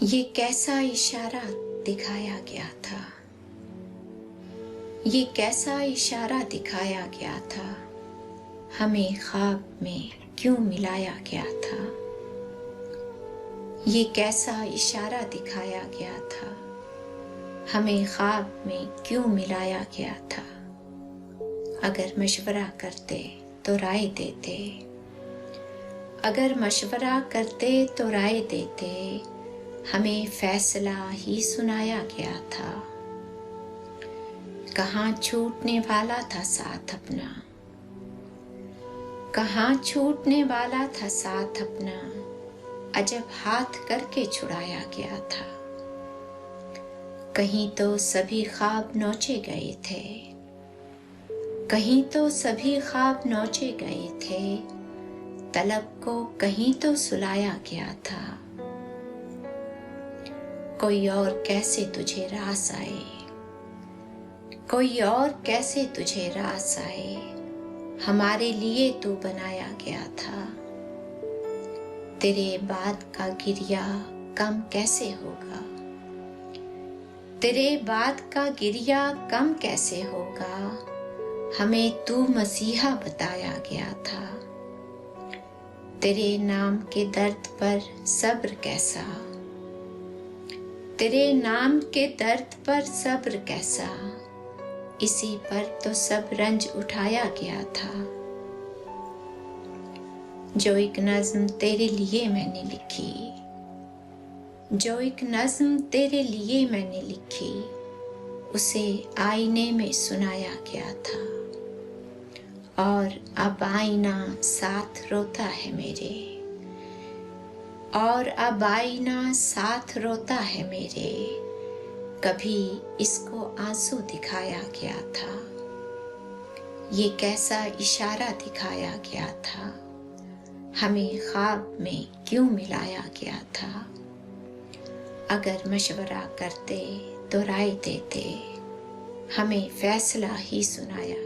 ये कैसा इशारा दिखाया गया था, ये कैसा इशारा दिखाया गया था, हमें ख्वाब में क्यों मिलाया गया था। ये कैसा इशारा दिखाया गया था, हमें ख्वाब में क्यों मिलाया गया था। अगर मशवरा करते तो राय देते, अगर मशवरा करते तो राय देते, हमें फैसला ही सुनाया गया था। कहाँ छूटने वाला था साथ अपना, कहाँ छूटने वाला था साथ अपना, अजब हाथ करके छुड़ाया गया था। कहीं तो सभी ख्वाब नोचे गए थे, कहीं तो सभी ख्वाब नोचे गए थे, तलब को कहीं तो सुलाया गया था। कोई और कैसे तुझे रास आए, कोई और कैसे तुझे रास आए, हमारे लिए तो बनाया गया था। तेरे बाद का गिरिया कम कैसे होगा, तेरे बाद का गिरिया कम कैसे होगा, हमें तू मसीहा बताया गया था। तेरे नाम के दर्द पर सब्र कैसा, तेरे नाम के दर्द पर सब्र कैसा, इसी पर तो सब रंज उठाया गया था। जो एक नज्म तेरे लिए मैंने लिखी, जो एक नज्म तेरे लिए मैंने लिखी, उसे आईने में सुनाया गया था। और अब आईना साथ रोता है मेरे, और अब आईना साथ रोता है मेरे, कभी इसको आंसू दिखाया गया था। ये कैसा इशारा दिखाया गया था, हमें ख्वाब में क्यों मिलाया गया था। अगर मशवरा करते तो राय देते, हमें फैसला ही सुनाया